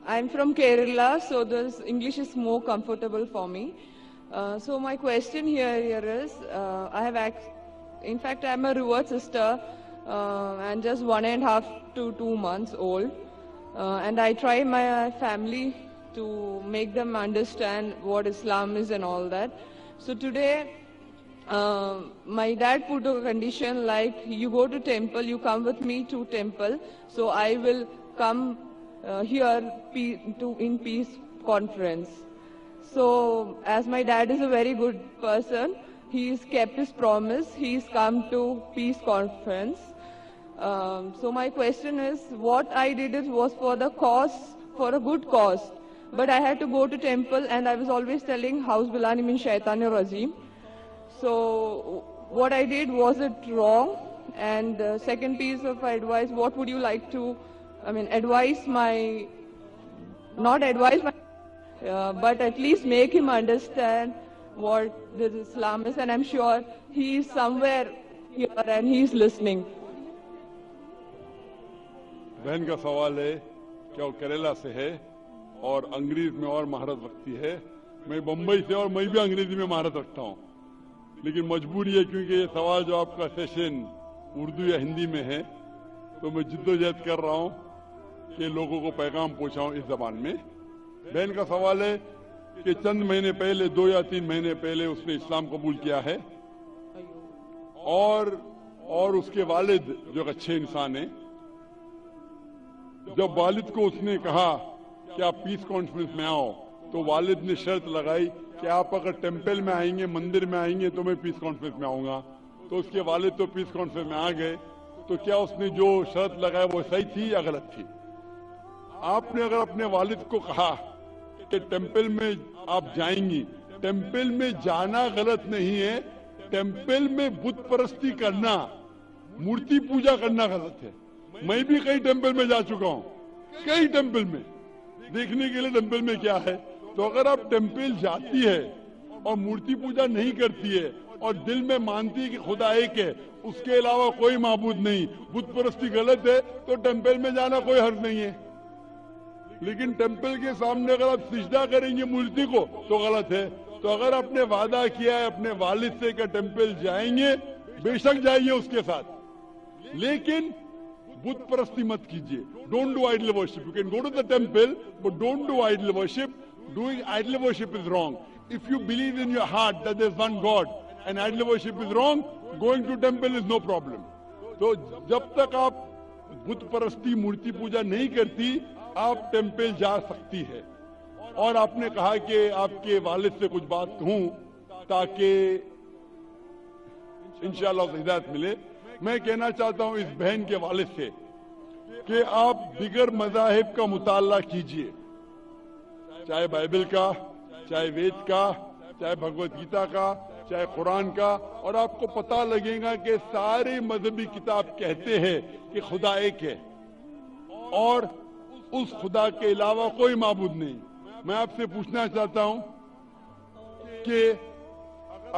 I'm from Kerala, so the English is more comfortable for me. So my question here is, in fact, I'm a revert sister and just 1.5 to 2 months old. And I try my family to make them understand what Islam is and all that. So today, my dad put a condition like, you go to temple, you come with me to temple, so I will come here in peace conference. So as my dad is a very good person, he's kept his promise, he's come to peace conference. So my question is, what I did was for the cause, for a good cause. But I had to go to temple and I was always telling, Hauzu billahi min shaitanir rajim. So what I did, was it wrong? And second piece of advice, what would you like to, but at least make him understand what this Islam is, and I'm sure he is somewhere here and he is listening. बहन का सवाल है कि वो केरला से है और अंग्रेजी में और महारत रखती है। मैं बम्बई से और मैं भी अंग्रेजी में महारत रखता हूँ, लेकिन मजबूरी है क्योंकि ये सवाल जो आपका सेशन उर्दू या हिंदी में है, तो मैं जिद्दोजहद कर रहा हूँ कि लोगों को पैगाम पहुँचाऊँ इस जबान में। बहन का सवाल है कि चंद महीने पहले, 2 या 3 महीने पहले उसने इस्लाम कबूल किया है और उसके वालिद जो एक अच्छे इंसान है, जब वालिद को उसने कहा कि आप पीस कॉन्फ्रेंस में आओ, तो वालिद ने शर्त लगाई कि आप अगर टेम्पल में आएंगे, मंदिर में आएंगे, तो मैं पीस कॉन्फ्रेंस में आऊंगा। तो उसके वालिद तो पीस कॉन्फ्रेंस में आ गए। तो क्या उसने जो शर्त लगाई वो सही थी या गलत थी? आपने अगर अपने वालिद को कहा कि टेम्पल में आप जाएंगी, टेम्पल में जाना गलत नहीं है, टेम्पल में बुत परस्ती करना, मूर्ति पूजा करना गलत है। मैं भी कई टेम्पल में जा चुका हूँ, कई टेम्पल में देखने के लिए टेम्पल में क्या है। तो अगर आप टेम्पल जाती है और मूर्ति पूजा नहीं करती है और दिल में मानती है कि खुदा एक है, उसके अलावा कोई माबूद नहीं, बुत परस्ती गलत है, तो टेम्पल में जाना कोई हर्ज नहीं है। लेकिन टेम्पल के सामने अगर आप सिजदा करेंगे मूर्ति को तो गलत है। तो अगर आपने वादा किया है अपने वालिद से कि टेम्पल जाएंगे, बेशक जाइए उसके साथ, लेकिन बुत परस्ती मत कीजिए। Don't do idol worship. You can go to the temple but don't do idol worship. Doing idol worship is wrong. If you believe in your heart that there is one God and idol worship is wrong, going to temple is no problem. तो जब तक आप बुत परस्ती, मूर्ति पूजा नहीं करती, आप temple जा सकती है। और आपने कहा कि आपके वालिद से कुछ बात कहूं ताकि इंशाअल्लाह हिदायत मिले। मैं कहना चाहता हूं इस बहन के वालिद से कि आप दिगर मज़ाहिब का मुताला कीजिए, चाहे बाइबल का, चाहे वेद का, चाहे भगवत गीता का, चाहे कुरान का, और आपको पता लगेगा कि सारे मजहबी किताब कहते हैं कि खुदा एक है और उस खुदा के अलावा कोई माबूद नहीं। मैं आपसे पूछना चाहता हूं कि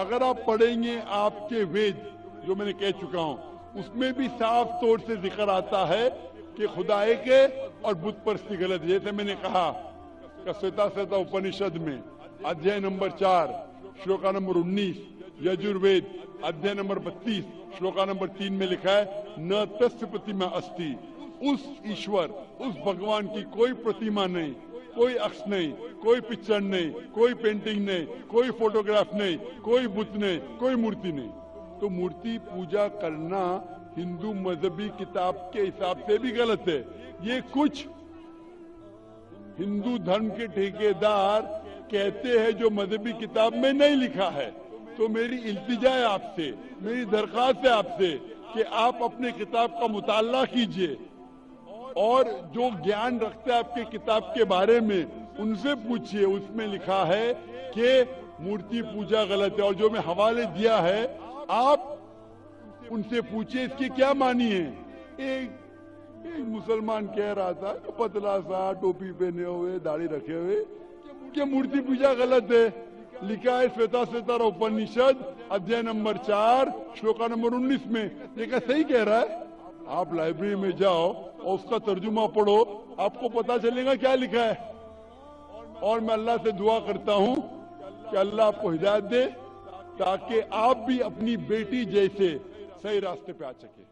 अगर आप पढ़ेंगे आपके वेद, जो मैंने कह चुका हूं, उसमें भी साफ तौर से जिक्र आता है कि खुदा एक है और बुत परस्ती गलत है। जैसे मैंने कहा श्वेता उपनिषद में अध्याय नंबर 4 श्लोका नंबर 19, यजुर्वेद अध्याय नंबर 32 श्लोका नंबर 3 में लिखा है, न तस्य प्रतिमा अस्ति। उस ईश्वर, उस भगवान की कोई प्रतिमा नहीं, कोई अक्ष नहीं, कोई पिक्चर नहीं, कोई पेंटिंग नहीं, कोई फोटोग्राफ नहीं, कोई बुत नहीं, कोई मूर्ति नहीं। तो मूर्ति पूजा करना हिंदू मजहबी किताब के हिसाब से भी गलत है। ये कुछ हिंदू धर्म के ठेकेदार कहते हैं जो मजहबी किताब में नहीं लिखा है। तो मेरी इल्तिजा है आपसे, मेरी दरख्वास्त है आपसे कि आप अपने किताब का मुताला कीजिए और जो ज्ञान रखते हैं आपके किताब के बारे में उनसे पूछिए। उसमें लिखा है कि मूर्ति पूजा गलत है, और जो मैं हवाले दिया है आप उनसे पूछिए इसकी क्या मानी है। एक मुसलमान कह रहा था, पतला सा, टोपी पहने हुए, दाढ़ी रखे हुए, कि मूर्ति पूजा गलत है। लिखा है श्वेता उपनिषद अध्याय नंबर 4 श्लोका नंबर 19 में। ये क्या सही कह रहा है? आप लाइब्रेरी में जाओ اور اس کا ترجمہ پڑھو, آپ کو پتا چلے گا کیا لکھا ہے. اور میں اللہ سے دعا کرتا ہوں کہ اللہ آپ کو ہدایت دے تاکہ آپ بھی اپنی بیٹی جیسے صحیح راستے پہ آ سکے.